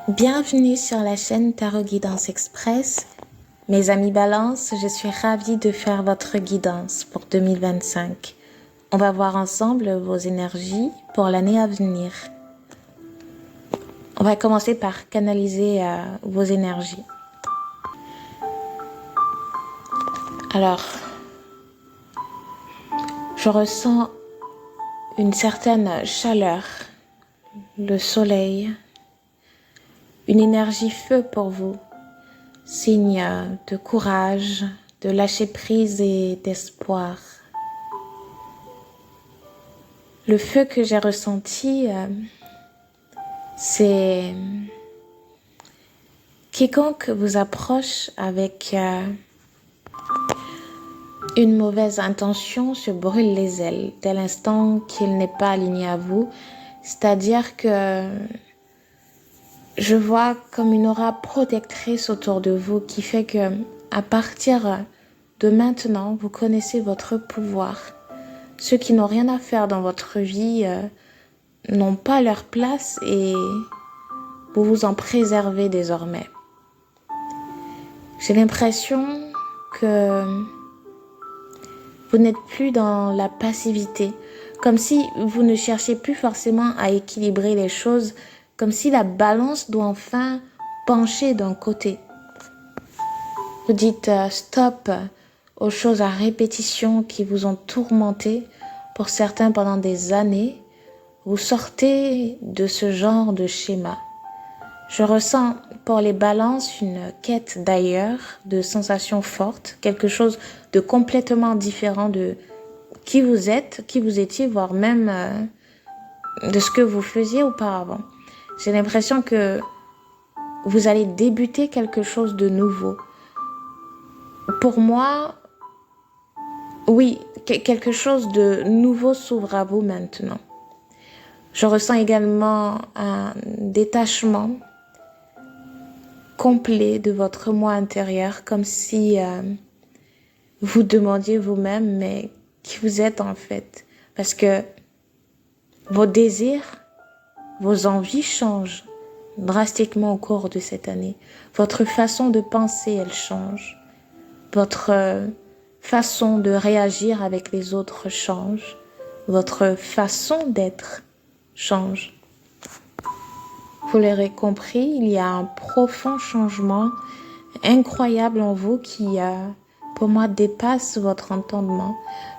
Bienvenue sur la chaîne Tarot Guidance Express. Mes amis Balance, je suis ravie de faire votre guidance pour 2025. On va voir ensemble vos énergies pour l'année à venir. On va commencer par canaliser vos énergies. Alors, je ressens une certaine chaleur, le soleil, une énergie feu pour vous, signe de courage, de lâcher prise et d'espoir. Le feu que j'ai ressenti, c'est quiconque vous approche avec une mauvaise intention se brûle les ailes dès l'instant qu'il n'est pas aligné à vous. C'est-à-dire que je vois comme une aura protectrice autour de vous qui fait que à partir de maintenant, vous connaissez votre pouvoir. Ceux qui n'ont rien à faire dans votre vie n'ont pas leur place et vous vous en préservez désormais. J'ai l'impression que vous n'êtes plus dans la passivité, comme si vous ne cherchiez plus forcément à équilibrer les choses, comme si la balance doit enfin pencher d'un côté. Vous dites stop aux choses à répétition qui vous ont tourmenté, pour certains pendant des années. Vous sortez de ce genre de schéma. Je ressens pour les balances une quête d'ailleurs, de sensations fortes, quelque chose de complètement différent de qui vous êtes, qui vous étiez, voire même de ce que vous faisiez auparavant. J'ai l'impression que vous allez débuter quelque chose de nouveau. Pour moi, oui, quelque chose de nouveau s'ouvre à vous maintenant. Je ressens également un détachement complet de votre moi intérieur, comme si vous demandiez vous-même, mais qui vous êtes en fait? Parce que vos désirs, vos envies changent drastiquement au cours de cette année. Votre façon de penser, elle change. Votre façon de réagir avec les autres change. Votre façon d'être change. Vous l'aurez compris, il y a un profond changement incroyable en vous qui, pour moi, dépasse votre entendement.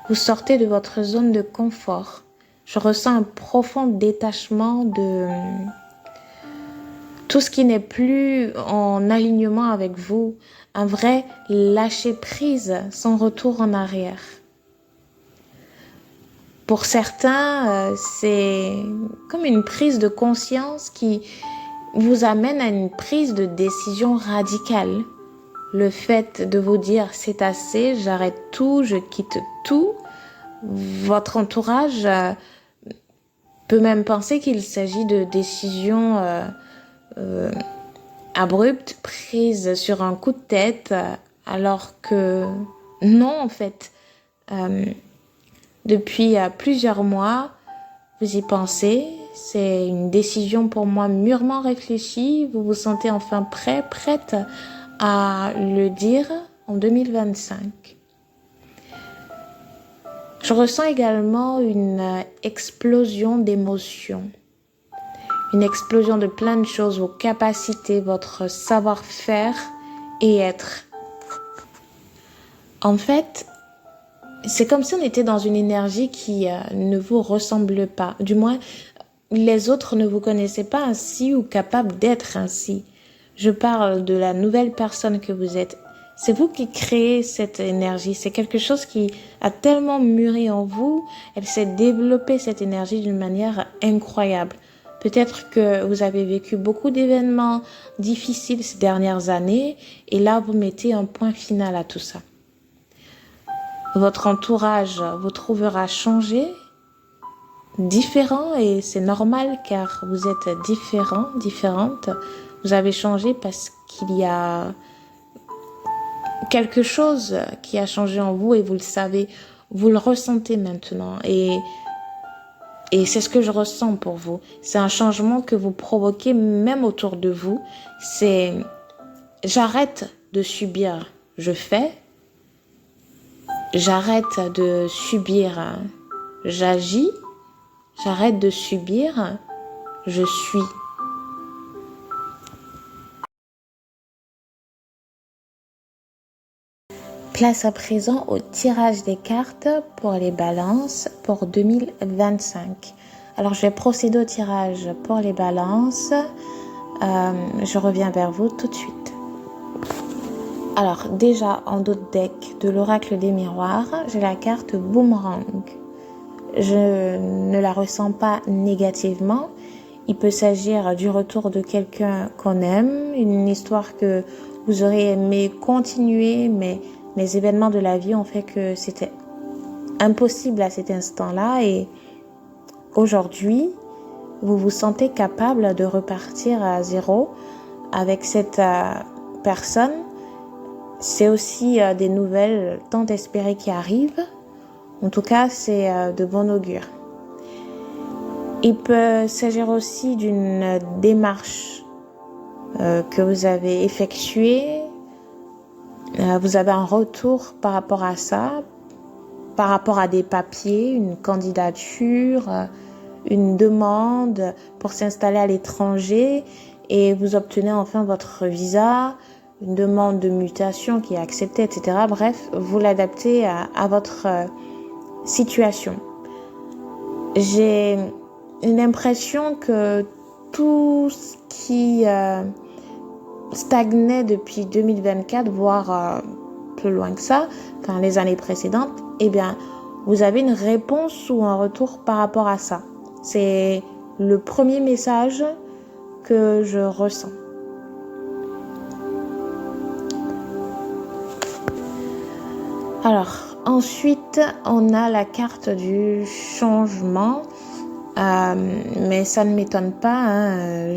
Vous sortez de votre zone de confort. Je ressens un profond détachement de tout ce qui n'est plus en alignement avec vous. Un vrai lâcher prise sans retour en arrière. Pour certains, c'est comme une prise de conscience qui vous amène à une prise de décision radicale. Le fait de vous dire c'est assez, j'arrête tout, je quitte tout. Votre entourage peut même penser qu'il s'agit de décisions abruptes, prises sur un coup de tête, alors que non en fait. Depuis plusieurs mois, vous y pensez, c'est une décision pour moi mûrement réfléchie, vous vous sentez enfin prête à le dire en 2025. Je ressens également une explosion d'émotions, une explosion de plein de choses, vos capacités, votre savoir-faire et être. En fait, c'est comme si on était dans une énergie qui ne vous ressemble pas. Du moins, les autres ne vous connaissaient pas ainsi ou capables d'être ainsi. Je parle de la nouvelle personne que vous êtes. C'est vous qui créez cette énergie. C'est quelque chose qui a tellement mûri en vous. Elle s'est développée, cette énergie, d'une manière incroyable. Peut-être que vous avez vécu beaucoup d'événements difficiles ces dernières années et là, vous mettez un point final à tout ça. Votre entourage vous trouvera changé, différent, et c'est normal car vous êtes différent, différente. Vous avez changé parce qu'il y a quelque chose qui a changé en vous et vous le savez, vous le ressentez maintenant. Et Et c'est ce que je ressens pour vous. C'est un changement que vous provoquez même autour de vous. C'est j'arrête de subir, je fais. J'arrête de subir, j'agis. J'arrête de subir, je suis. Place à présent au tirage des cartes pour les balances pour 2025. Alors, je vais procéder au tirage pour les balances. Je reviens vers vous tout de suite. Alors, déjà, en dos de deck de l'oracle des miroirs, j'ai la carte Boomerang. Je ne la ressens pas négativement. Il peut s'agir du retour de quelqu'un qu'on aime, une histoire que vous aurez aimé continuer, mais les événements de la vie ont fait que c'était impossible à cet instant-là. Et aujourd'hui, vous vous sentez capable de repartir à zéro avec cette personne. C'est aussi des nouvelles tant espérées qui arrivent. En tout cas, c'est de bon augure. Il peut s'agir aussi d'une démarche que vous avez effectuée. Vous avez un retour par rapport à ça, par rapport à des papiers, une candidature, une demande pour s'installer à l'étranger et vous obtenez enfin votre visa, une demande de mutation qui est acceptée, etc. Bref, vous l'adaptez à votre situation. J'ai l'impression que tout ce qui stagnait depuis 2024, voire plus loin que ça, enfin les années précédentes, eh bien, vous avez une réponse ou un retour par rapport à ça. C'est le premier message que je ressens. Alors, ensuite, on a la carte du changement. Mais ça ne m'étonne pas, hein.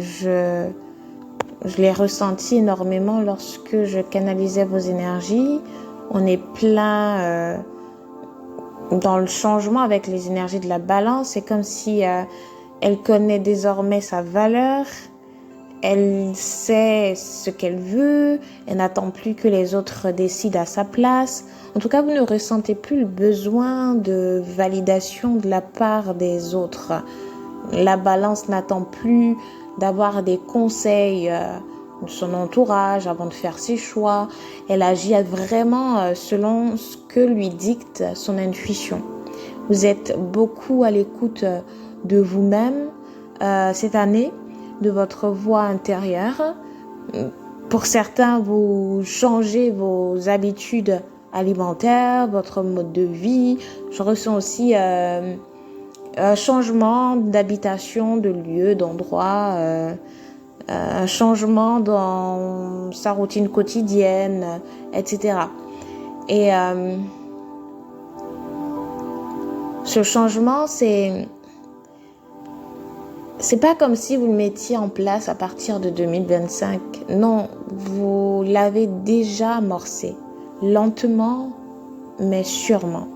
Je l'ai ressenti énormément lorsque je canalisais vos énergies. On est plein dans le changement avec les énergies de la balance. C'est comme si elle connaît désormais sa valeur. Elle sait ce qu'elle veut. Elle n'attend plus que les autres décident à sa place. En tout cas, vous ne ressentez plus le besoin de validation de la part des autres. La balance n'attend plus d'avoir des conseils de son entourage avant de faire ses choix. Elle agit vraiment selon ce que lui dicte son intuition. Vous êtes beaucoup à l'écoute de vous-même cette année, de votre voix intérieure. Pour certains, vous changez vos habitudes alimentaires, votre mode de vie. Je ressens aussi un changement d'habitation, de lieu, d'endroit, un changement dans sa routine quotidienne, etc. Et ce changement, c'est pas comme si vous le mettiez en place à partir de 2025. Non, vous l'avez déjà amorcé, lentement, mais sûrement.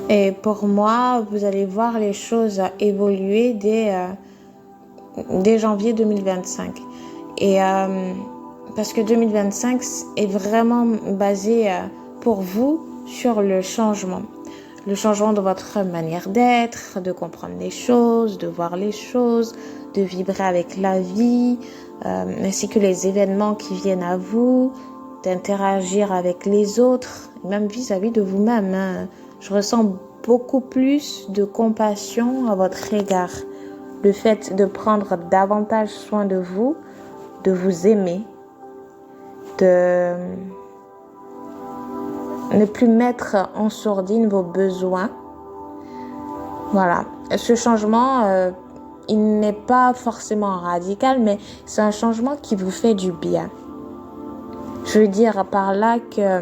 Et pour moi, vous allez voir les choses évoluer dès janvier 2025. Et parce que 2025 est vraiment basé pour vous sur le changement. Le changement de votre manière d'être, de comprendre les choses, de voir les choses, de vibrer avec la vie, ainsi que les événements qui viennent à vous, d'interagir avec les autres, même vis-à-vis de vous-même. Hein. Je ressens beaucoup plus de compassion à votre égard. Le fait de prendre davantage soin de vous, de vous aimer, de ne plus mettre en sourdine vos besoins. Voilà. Ce changement, il n'est pas forcément radical, mais c'est un changement qui vous fait du bien. Je veux dire par là que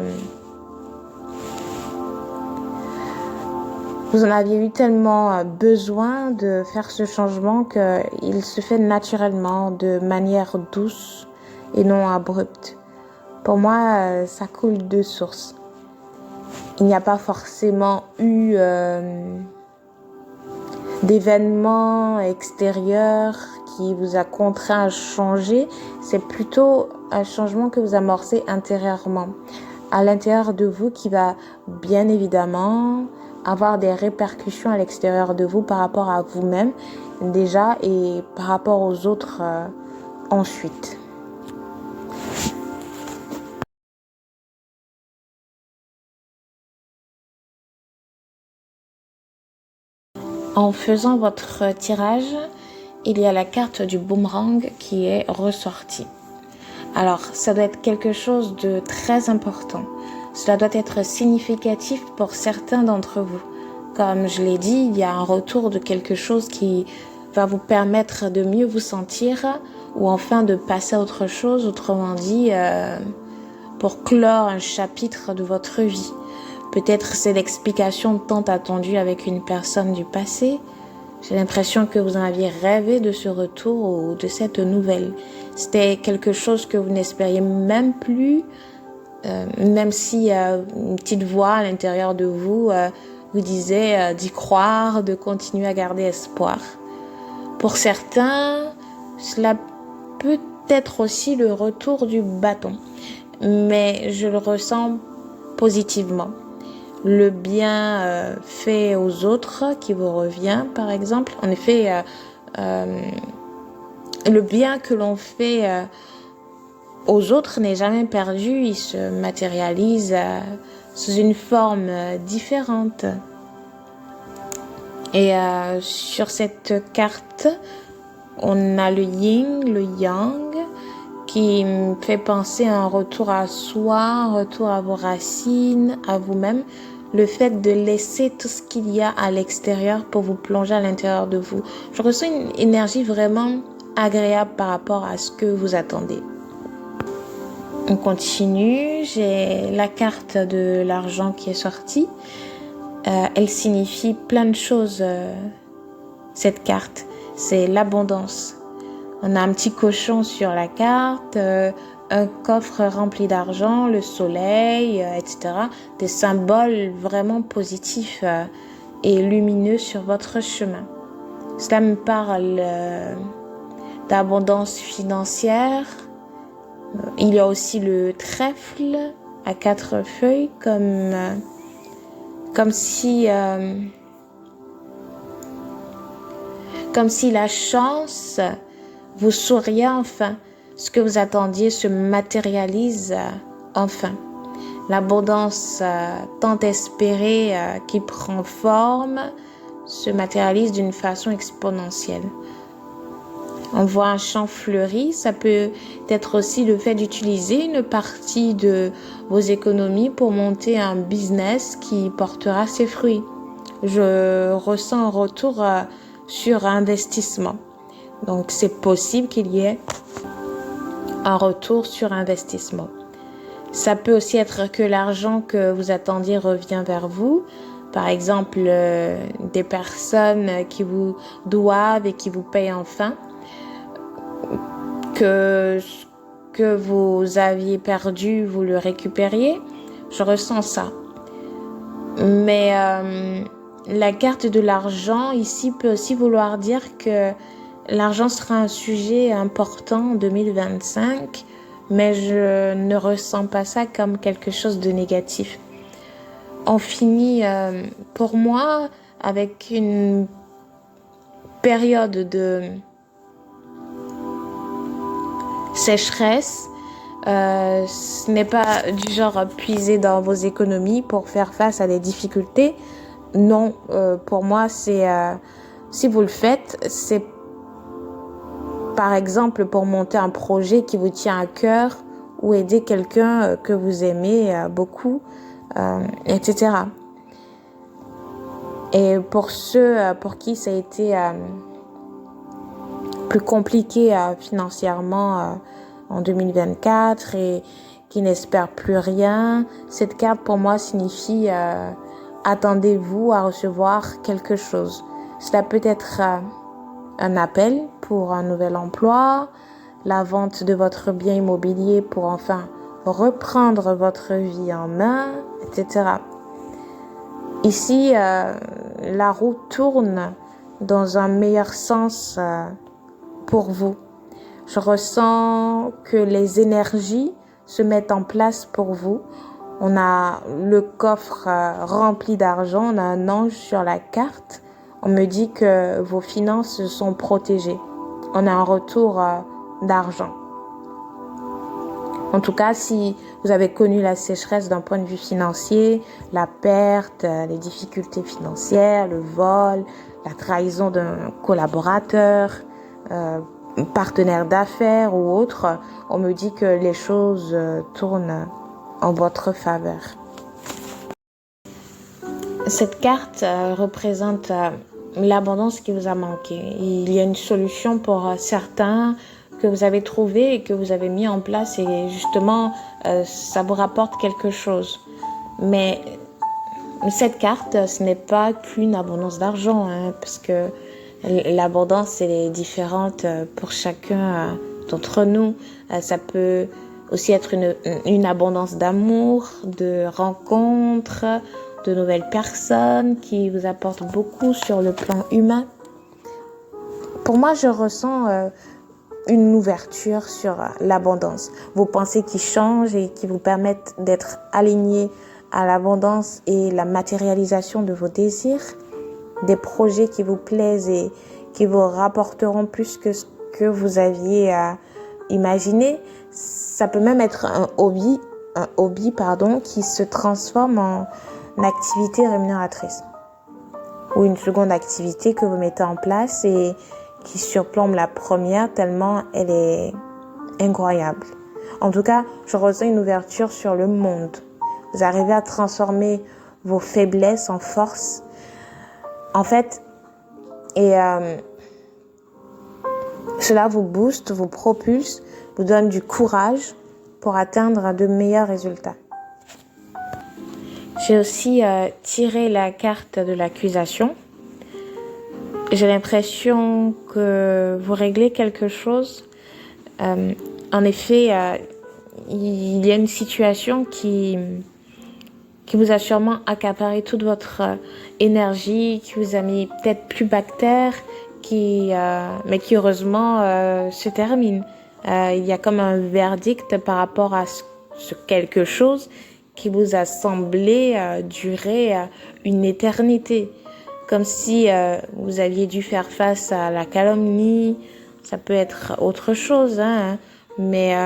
vous en aviez eu tellement besoin de faire ce changement qu'il se fait naturellement, de manière douce et non abrupte. Pour moi, ça coule de source. Il n'y a pas forcément eu d'événements extérieurs qui vous a contraint à changer. C'est plutôt un changement que vous amorcez intérieurement, à l'intérieur de vous, qui va bien évidemment avoir des répercussions à l'extérieur de vous par rapport à vous-même déjà et par rapport aux autres ensuite. En faisant votre tirage, il y a la carte du boomerang qui est ressortie. Alors, ça doit être quelque chose de très important. Cela doit être significatif pour certains d'entre vous. Comme je l'ai dit, il y a un retour de quelque chose qui va vous permettre de mieux vous sentir ou enfin de passer à autre chose, autrement dit, pour clore un chapitre de votre vie. Peut-être c'est l'explication tant attendue avec une personne du passé. J'ai l'impression que vous en aviez rêvé de ce retour ou de cette nouvelle. C'était quelque chose que vous n'espériez même plus, même si une petite voix à l'intérieur de vous vous disait d'y croire, de continuer à garder espoir. Pour certains, cela peut être aussi le retour du bâton, mais je le ressens positivement. Le bien fait aux autres qui vous revient, par exemple. En effet, le bien que l'on fait aux autres n'est jamais perdu. Il se matérialise sous une forme différente. Et sur cette carte, on a le yin, le yang, qui me fait penser à un retour à soi, un retour à vos racines, à vous-même. Le fait de laisser tout ce qu'il y a à l'extérieur pour vous plonger à l'intérieur de vous. Je ressens une énergie vraiment agréable par rapport à ce que vous attendez. On continue. J'ai la carte de l'argent qui est sortie. Elle signifie plein de choses, cette carte. C'est l'abondance. On a un petit cochon sur la carte, un coffre rempli d'argent, le soleil, etc. Des symboles vraiment positifs et lumineux sur votre chemin. Cela me parle d'abondance financière. Il y a aussi le trèfle à 4 feuilles, comme si la chance vous souriez enfin. Ce que vous attendiez se matérialise enfin. L'abondance tant espérée qui prend forme se matérialise d'une façon exponentielle. On voit un champ fleuri, ça peut être aussi le fait d'utiliser une partie de vos économies pour monter un business qui portera ses fruits. Je ressens un retour sur investissement. Donc c'est possible qu'il y ait un retour sur investissement. Ça peut aussi être que l'argent que vous attendiez revient vers vous. Par exemple, des personnes qui vous doivent et qui vous payent enfin. Que vous aviez perdu, vous le récupériez. Je ressens ça. Mais la carte de l'argent ici peut aussi vouloir dire que l'argent sera un sujet important en 2025, mais je ne ressens pas ça comme quelque chose de négatif. On finit, pour moi, avec une période de sécheresse. Ce n'est pas du genre puiser dans vos économies pour faire face à des difficultés. Non, pour moi, c'est si vous le faites, c'est par exemple pour monter un projet qui vous tient à cœur ou aider quelqu'un que vous aimez beaucoup, etc. Et pour ceux pour qui ça a été plus compliqué financièrement en 2024 et qui n'espèrent plus rien, cette carte pour moi signifie attendez-vous à recevoir quelque chose. Cela peut être un appel pour un nouvel emploi, la vente de votre bien immobilier pour enfin reprendre votre vie en main, etc. Ici, la roue tourne dans un meilleur sens pour vous. Je ressens que les énergies se mettent en place pour vous. On a le coffre rempli d'argent, on a un ange sur la carte. On me dit que vos finances sont protégées. On a un retour d'argent. En tout cas, si vous avez connu la sécheresse d'un point de vue financier, la perte, les difficultés financières, le vol, la trahison d'un collaborateur, partenaire d'affaires ou autre, on me dit que les choses tournent en votre faveur. Cette carte représente l'abondance qui vous a manqué. Il y a une solution pour certains que vous avez trouvé et que vous avez mis en place et justement ça vous rapporte quelque chose. Mais cette carte, ce n'est pas qu'une abondance d'argent, parce que l'abondance elle est différente pour chacun d'entre nous. Ça peut aussi être une abondance d'amour, de rencontres, de nouvelles personnes qui vous apportent beaucoup sur le plan humain. Pour moi, je ressens une ouverture sur l'abondance. Vos pensées qui changent et qui vous permettent d'être alignés à l'abondance et la matérialisation de vos désirs, des projets qui vous plaisent et qui vous rapporteront plus que ce que vous aviez imaginé. Ça peut même être un hobby qui se transforme en activité rémunératrice ou une seconde activité que vous mettez en place et qui surplombe la première tellement elle est incroyable. En tout cas, je ressens une ouverture sur le monde. Vous arrivez à transformer vos faiblesses en force. En fait, et cela vous booste, vous propulse, vous donne du courage pour atteindre de meilleurs résultats. J'ai aussi tiré la carte de l'accusation. J'ai l'impression que vous réglez quelque chose. En effet, il y a une situation qui vous a sûrement accaparé toute votre énergie, qui vous a mis peut-être plus bactère, mais qui heureusement se termine. Il y a comme un verdict par rapport à ce quelque chose qui vous a semblé durer une éternité. Comme si vous aviez dû faire face à la calomnie. Ça peut être autre chose, mais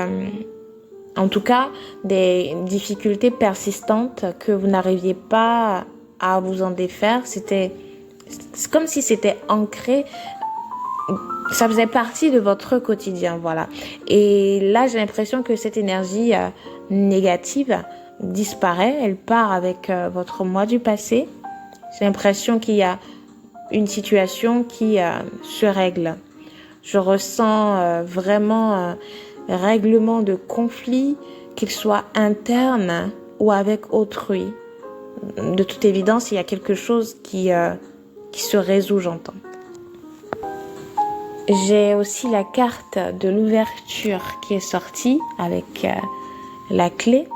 en tout cas, des difficultés persistantes que vous n'arriviez pas à vous en défaire. C'est comme si c'était ancré. Ça faisait partie de votre quotidien, voilà. Et là, j'ai l'impression que cette énergie négative disparaît. Elle part avec votre moi du passé. J'ai l'impression qu'il y a une situation qui se règle. Je ressens vraiment règlement de conflits, qu'ils soient internes ou avec autrui. De toute évidence, il y a quelque chose qui se résout, j'entends. J'ai aussi la carte de l'ouverture qui est sortie avec la clé.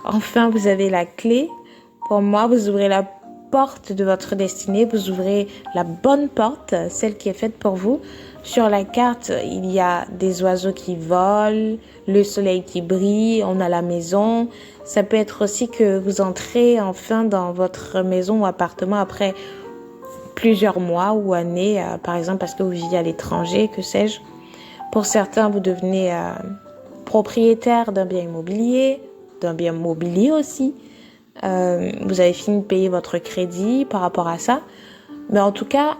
Enfin, vous avez la clé. Pour moi, vous ouvrez la porte de votre destinée, vous ouvrez la bonne porte, celle qui est faite pour vous. Sur la carte, il y a des oiseaux qui volent, le soleil qui brille, on a la maison. Ça peut être aussi que vous entrez enfin dans votre maison ou appartement après plusieurs mois ou années, par exemple parce que vous vivez à l'étranger, que sais-je. Pour certains, vous devenez propriétaire d'un bien immobilier aussi. Vous avez fini de payer votre crédit par rapport à ça. Mais en tout cas,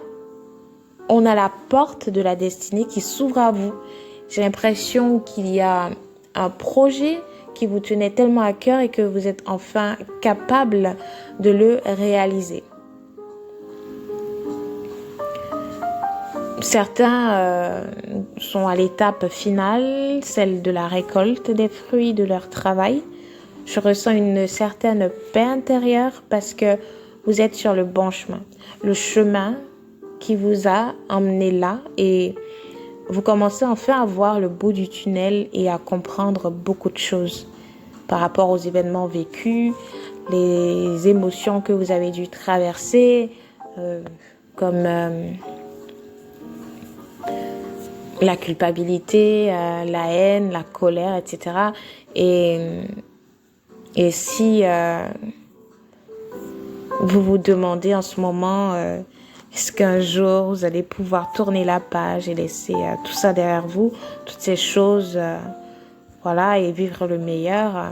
on a la porte de la destinée qui s'ouvre à vous. J'ai l'impression qu'il y a un projet qui vous tenait tellement à cœur et que vous êtes enfin capable de le réaliser. Certains sont à l'étape finale, celle de la récolte des fruits de leur travail. Je ressens une certaine paix intérieure parce que vous êtes sur le bon chemin. Le chemin qui vous a emmené là et vous commencez enfin à voir le bout du tunnel et à comprendre beaucoup de choses par rapport aux événements vécus, les émotions que vous avez dû traverser, comme la culpabilité, la haine, la colère, etc. Et, et si vous vous demandez en ce moment, est-ce qu'un jour vous allez pouvoir tourner la page et laisser tout ça derrière vous, toutes ces choses, voilà, et vivre le meilleur.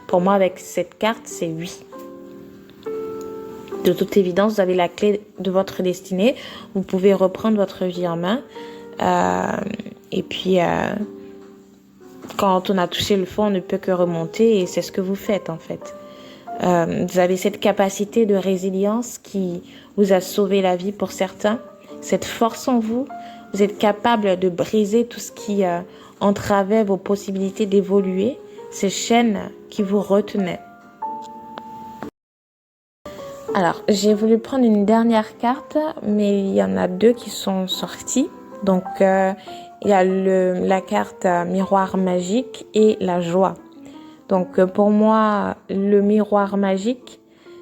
Pour moi, avec cette carte, c'est oui. De toute évidence, vous avez la clé de votre destinée. Vous pouvez reprendre votre vie en main. Et puis, quand on a touché le fond, on ne peut que remonter. Et c'est ce que vous faites, en fait. Vous avez cette capacité de résilience qui vous a sauvé la vie pour certains. Cette force en vous. Vous êtes capable de briser tout ce qui entravait vos possibilités d'évoluer. Ces chaînes qui vous retenaient. Alors, j'ai voulu prendre une dernière carte, mais il y en a deux qui sont sorties. Donc, il y a la carte miroir magique et la joie. Donc, pour moi, le miroir magique,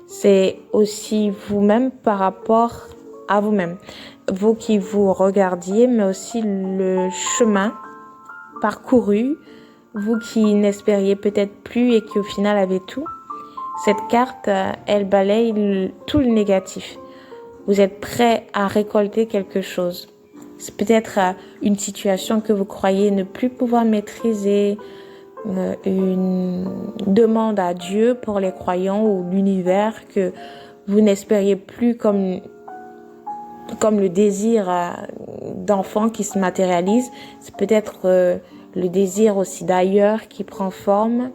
c'est aussi vous-même par rapport à vous-même. Vous qui vous regardiez, mais aussi le chemin parcouru, vous qui n'espériez peut-être plus et qui au final avez tout. Cette carte, elle balaye tout le négatif. Vous êtes prêt à récolter quelque chose. C'est peut-être une situation que vous croyez ne plus pouvoir maîtriser, une demande à Dieu pour les croyants ou l'univers que vous n'espériez plus comme le désir d'enfant qui se matérialise. C'est peut-être le désir aussi d'ailleurs qui prend forme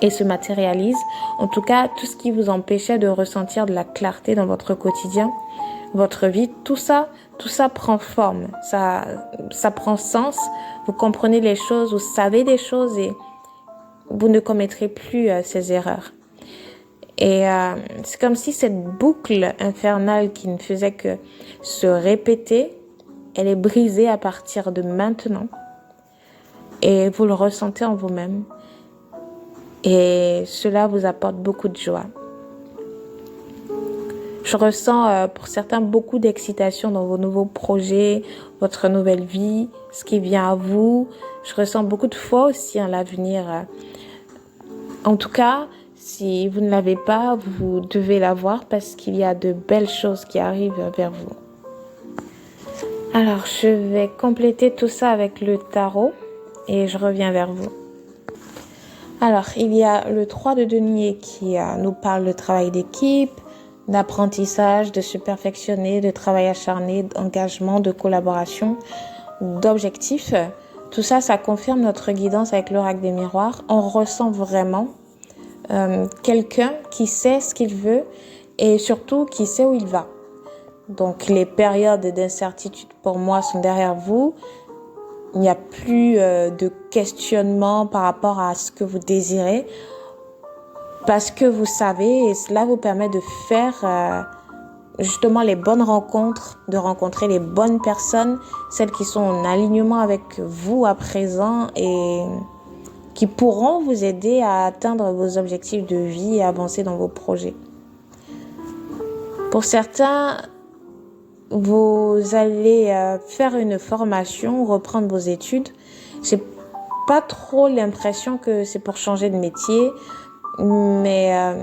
et se matérialise. En tout cas, tout ce qui vous empêchait de ressentir de la clarté dans votre quotidien, votre vie, tout ça prend forme, ça prend sens. Vous comprenez les choses, vous savez des choses et vous ne commettrez plus ces erreurs. Et c'est comme si cette boucle infernale qui ne faisait que se répéter, elle est brisée à partir de maintenant. Et vous le ressentez en vous-même. Et cela vous apporte beaucoup de joie. Je ressens pour certains beaucoup d'excitation dans vos nouveaux projets, votre nouvelle vie, ce qui vient à vous. Je ressens beaucoup de foi aussi en l'avenir. En tout cas, si vous ne l'avez pas, vous devez l'avoir parce qu'il y a de belles choses qui arrivent vers vous. Alors, je vais compléter tout ça avec le tarot et je reviens vers vous. Alors, il y a le 3 de denier qui nous parle de travail d'équipe, d'apprentissage, de se perfectionner, de travail acharné, d'engagement, de collaboration, d'objectifs. Tout ça, ça confirme notre guidance avec l'oracle des miroirs. On ressent vraiment quelqu'un qui sait ce qu'il veut et surtout qui sait où il va. Donc, les périodes d'incertitude pour moi sont derrière vous. Il n'y a plus de questionnement par rapport à ce que vous désirez parce que vous savez et cela vous permet de faire justement les bonnes rencontres, de rencontrer les bonnes personnes, celles qui sont en alignement avec vous à présent et qui pourront vous aider à atteindre vos objectifs de vie et avancer dans vos projets. Pour certains, vous allez faire une formation, reprendre vos études. J'ai pas trop l'impression que c'est pour changer de métier, mais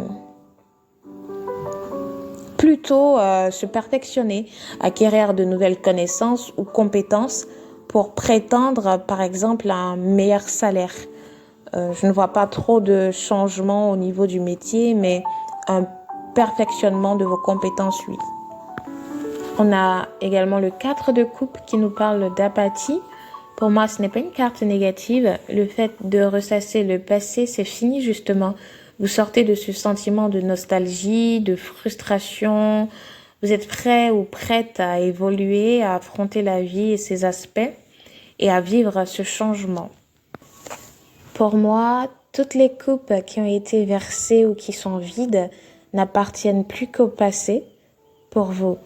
plutôt se perfectionner, acquérir de nouvelles connaissances ou compétences pour prétendre, par exemple, à un meilleur salaire. Je ne vois pas trop de changement au niveau du métier, mais un perfectionnement de vos compétences, oui. On a également le 4 de coupe qui nous parle d'apathie. Pour moi, ce n'est pas une carte négative. Le fait de ressasser le passé, c'est fini justement. Vous sortez de ce sentiment de nostalgie, de frustration. Vous êtes prêt ou prête à évoluer, à affronter la vie et ses aspects et à vivre ce changement. Pour moi, toutes les coupes qui ont été versées ou qui sont vides n'appartiennent plus qu'au passé pour vous.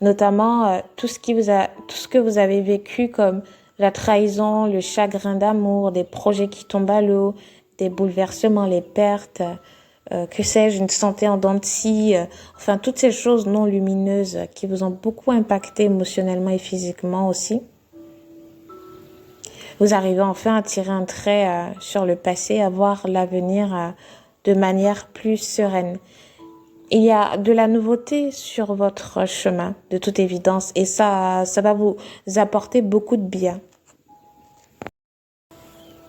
Notamment tout ce que vous avez vécu comme la trahison, le chagrin d'amour, des projets qui tombent à l'eau, des bouleversements, les pertes, que sais-je, une santé en dents de scie, enfin toutes ces choses non lumineuses qui vous ont beaucoup impacté émotionnellement et physiquement aussi. Vous arrivez enfin à tirer un trait sur le passé, à voir l'avenir de manière plus sereine. Il y a de la nouveauté sur votre chemin, de toute évidence, et ça va vous apporter beaucoup de bien.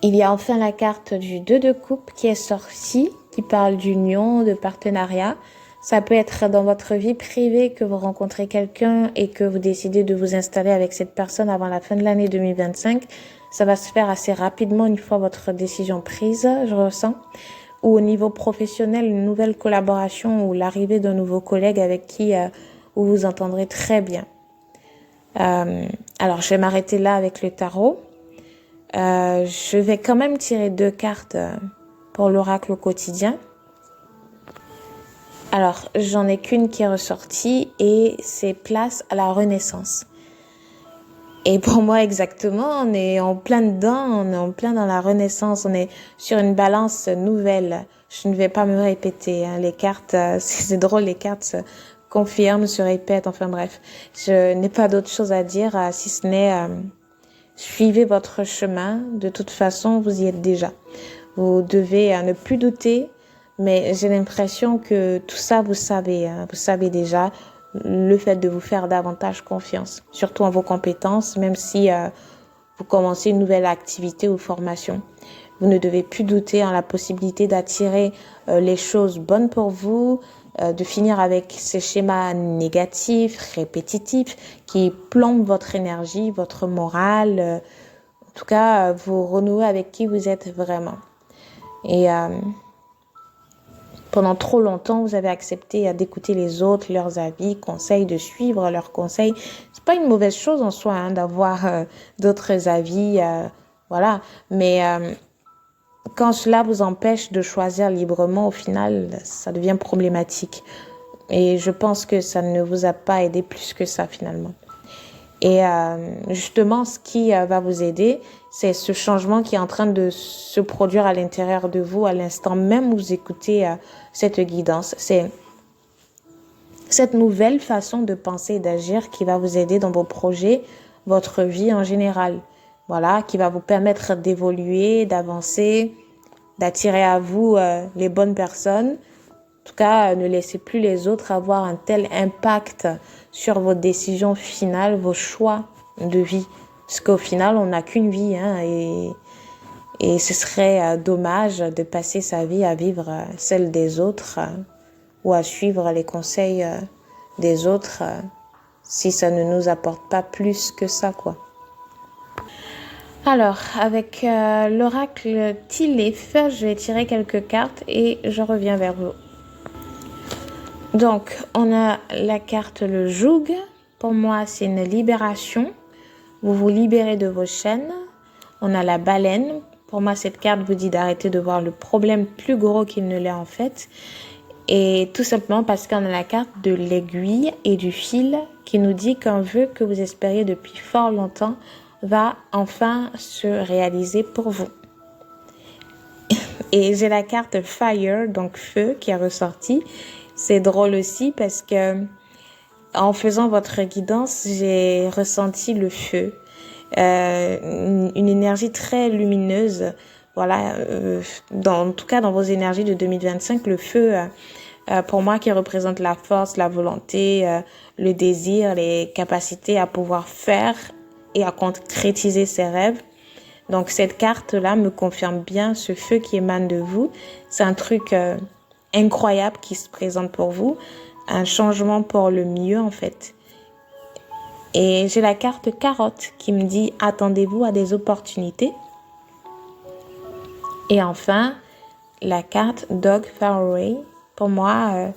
Il y a enfin la carte du 2 de coupe qui est sortie, qui parle d'union, de partenariat. Ça peut être dans votre vie privée que vous rencontrez quelqu'un et que vous décidez de vous installer avec cette personne avant la fin de l'année 2025. Ça va se faire assez rapidement une fois votre décision prise, je ressens. Ou au niveau professionnel, une nouvelle collaboration ou l'arrivée d'un nouveau collègue avec qui vous vous entendrez très bien. Alors, je vais m'arrêter là avec le tarot. Je vais quand même tirer 2 cartes pour l'oracle au quotidien. Alors, j'en ai qu'une qui est ressortie et c'est place à la renaissance. Et pour moi, exactement, on est en plein dedans, on est en plein dans la renaissance, on est sur une balance nouvelle. Je ne vais pas me répéter, hein. Les cartes, c'est drôle, les cartes se confirment, se répètent, enfin bref. Je n'ai pas d'autre chose à dire si ce n'est suivez votre chemin. De toute façon, vous y êtes déjà. Vous devez ne plus douter, mais j'ai l'impression que tout ça, vous savez, hein, vous savez déjà. Le fait de vous faire davantage confiance, surtout en vos compétences, même si vous commencez une nouvelle activité ou formation. Vous ne devez plus douter en la possibilité d'attirer les choses bonnes pour vous, de finir avec ces schémas négatifs, répétitifs, qui plombent votre énergie, votre morale. En tout cas, vous renouez avec qui vous êtes vraiment. Et pendant trop longtemps, vous avez accepté d'écouter les autres, leurs avis, conseils, de suivre leurs conseils. C'est pas une mauvaise chose en soi hein, d'avoir d'autres avis, voilà. Mais quand cela vous empêche de choisir librement, au final, ça devient problématique. Et je pense que ça ne vous a pas aidé plus que ça finalement. Et justement, ce qui va vous aider, c'est ce changement qui est en train de se produire à l'intérieur de vous à l'instant même où vous écoutez cette guidance. C'est cette nouvelle façon de penser et d'agir qui va vous aider dans vos projets, votre vie en général. Voilà, qui va vous permettre d'évoluer, d'avancer, d'attirer à vous les bonnes personnes. En tout cas, ne laissez plus les autres avoir un tel impact sur vos décisions finales, vos choix de vie. Parce qu'au final, on n'a qu'une vie hein, et ce serait dommage de passer sa vie à vivre celle des autres ou à suivre les conseils des autres si ça ne nous apporte pas plus que ça, quoi. Alors, avec l'oracle Tilif, je vais tirer quelques cartes et je reviens vers vous. Donc, on a la carte le joug. Pour moi, c'est une libération. Vous vous libérez de vos chaînes. On a la baleine. Pour moi, cette carte vous dit d'arrêter de voir le problème plus gros qu'il ne l'est en fait. Et tout simplement parce qu'on a la carte de l'aiguille et du fil qui nous dit qu'un vœu que vous espériez depuis fort longtemps va enfin se réaliser pour vous. Et j'ai la carte Fire, donc feu, qui est ressortie. C'est drôle aussi parce que en faisant votre guidance, j'ai ressenti le feu, une énergie très lumineuse. Voilà, en tout cas dans vos énergies de 2025, le feu, pour moi, qui représente la force, la volonté, le désir, les capacités à pouvoir faire et à concrétiser ses rêves. Donc cette carte-là me confirme bien ce feu qui émane de vous. C'est un truc incroyable qui se présente pour vous, un changement pour le mieux en fait. Et j'ai la carte carotte qui me dit attendez-vous à des opportunités. Et enfin, la carte Dog Faraway. Pour moi,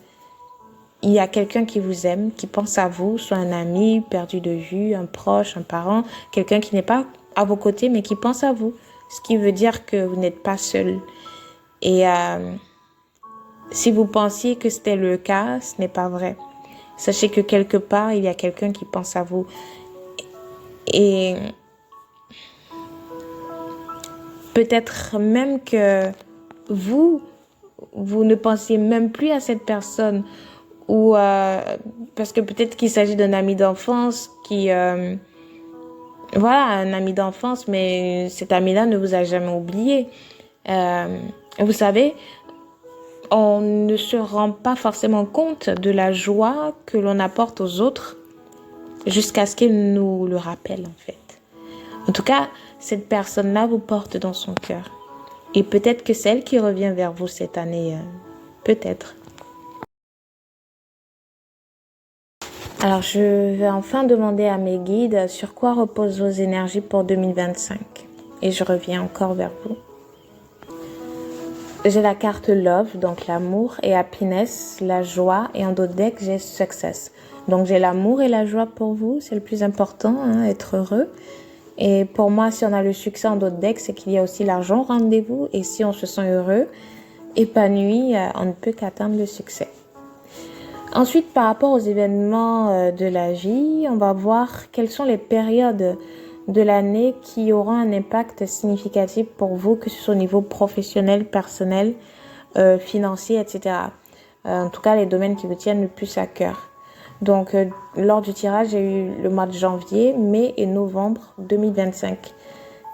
il y a quelqu'un qui vous aime, qui pense à vous, soit un ami perdu de vue, un proche, un parent, quelqu'un qui n'est pas à vos côtés mais qui pense à vous. Ce qui veut dire que vous n'êtes pas seul. Et si vous pensiez que c'était le cas, ce n'est pas vrai. Sachez que quelque part, il y a quelqu'un qui pense à vous. Et peut-être même que vous vous ne pensiez même plus à cette personne ou parce que peut-être qu'il s'agit d'un ami d'enfance qui voilà, un ami d'enfance, mais cet ami-là ne vous a jamais oublié. Vous savez, on ne se rend pas forcément compte de la joie que l'on apporte aux autres jusqu'à ce qu'ils nous le rappellent, en fait. En tout cas, cette personne-là vous porte dans son cœur. Et peut-être que c'est elle qui revient vers vous cette année. Peut-être. Alors, je vais enfin demander à mes guides sur quoi reposent vos énergies pour 2025. Et je reviens encore vers vous. J'ai la carte Love, donc l'amour, et Happiness, la joie, et en dos de deck, j'ai Success. Donc j'ai l'amour et la joie pour vous, c'est le plus important, hein, être heureux. Et pour moi, si on a le succès en dos de deck, c'est qu'il y a aussi l'argent au rendez-vous, et si on se sent heureux, épanoui, on ne peut qu'atteindre le succès. Ensuite, par rapport aux événements de la vie, on va voir quelles sont les périodes de l'année qui auront un impact significatif pour vous, que ce soit au niveau professionnel, personnel, financier, etc. En tout cas, les domaines qui vous tiennent le plus à cœur. Donc, lors du tirage, j'ai eu le mois de janvier, mai et novembre 2025.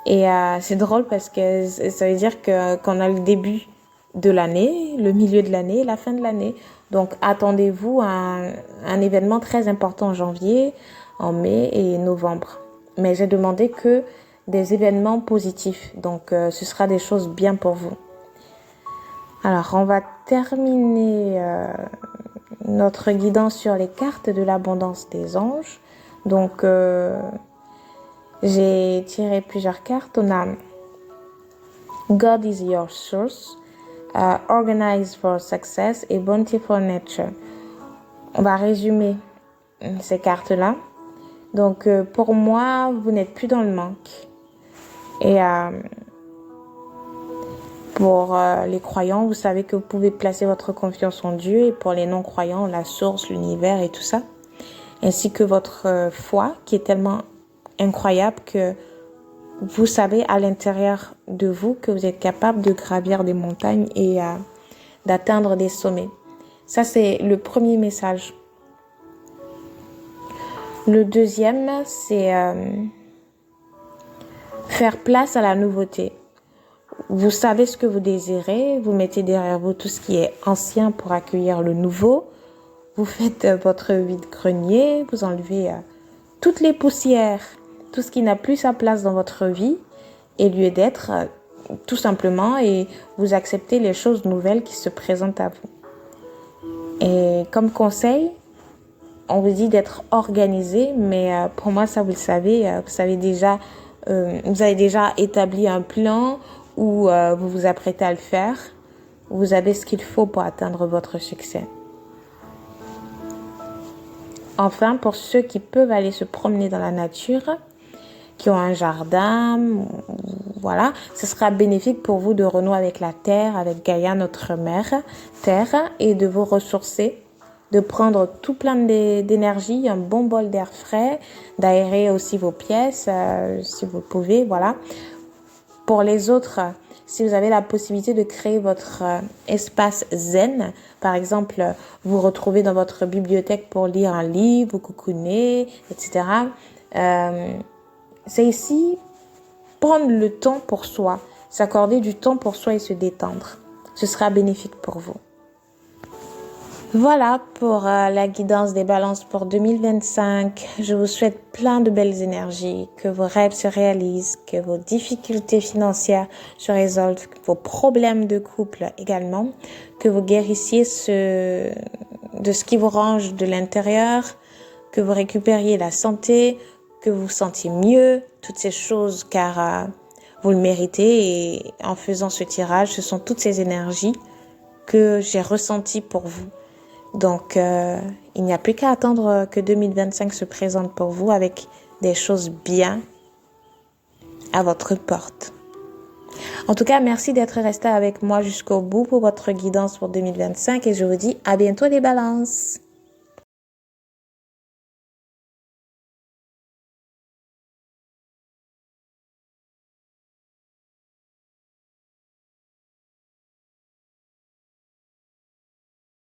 Et c'est drôle parce que ça veut dire qu'on a le début de l'année, le milieu de l'année et la fin de l'année. Donc, attendez-vous à un événement très important en janvier, en mai et novembre. Mais j'ai demandé que des événements positifs. Donc, ce sera des choses bien pour vous. Alors, on va terminer notre guidance sur les cartes de l'abondance des anges. Donc, j'ai tiré plusieurs cartes. On a God is your source, Organize for success et Bounty for nature. On va résumer ces cartes-là. Donc, pour moi, vous n'êtes plus dans le manque. Et pour les croyants, vous savez que vous pouvez placer votre confiance en Dieu. Et pour les non-croyants, la source, l'univers et tout ça. Ainsi que votre foi, qui est tellement incroyable que vous savez à l'intérieur de vous que vous êtes capable de gravir des montagnes et d'atteindre des sommets. Ça, c'est le premier message. Le deuxième, c'est faire place à la nouveauté. Vous savez ce que vous désirez, vous mettez derrière vous tout ce qui est ancien pour accueillir le nouveau. Vous faites votre vide-grenier, vous enlevez toutes les poussières, tout ce qui n'a plus sa place dans votre vie et lieu d'être, tout simplement, et vous acceptez les choses nouvelles qui se présentent à vous. Et comme conseil, on vous dit d'être organisé, mais pour moi, ça vous le savez, vous avez déjà établi un plan ou vous vous apprêtez à le faire. Vous avez ce qu'il faut pour atteindre votre succès. Enfin, pour ceux qui peuvent aller se promener dans la nature, qui ont un jardin, voilà, ce sera bénéfique pour vous de renouer avec la terre, avec Gaïa, notre mère, terre, et de vous ressourcer, de prendre tout plein d'énergie, un bon bol d'air frais, d'aérer aussi vos pièces, si vous pouvez, voilà. Pour les autres, si vous avez la possibilité de créer votre espace zen, par exemple, vous retrouvez dans votre bibliothèque pour lire un livre, vous cocoonez, etc. C'est ici prendre le temps pour soi, s'accorder du temps pour soi et se détendre. Ce sera bénéfique pour vous. Voilà pour la guidance des balances pour 2025. Je vous souhaite plein de belles énergies, que vos rêves se réalisent, que vos difficultés financières se résolvent, que vos problèmes de couple également, que vous guérissiez de ce qui vous range de l'intérieur, que vous récupériez la santé, que vous vous sentiez mieux, toutes ces choses car vous le méritez et en faisant ce tirage, ce sont toutes ces énergies que j'ai ressenties pour vous. Donc, il n'y a plus qu'à attendre que 2025 se présente pour vous avec des choses bien à votre porte. En tout cas, merci d'être resté avec moi jusqu'au bout pour votre guidance pour 2025 et je vous dis à bientôt les balances.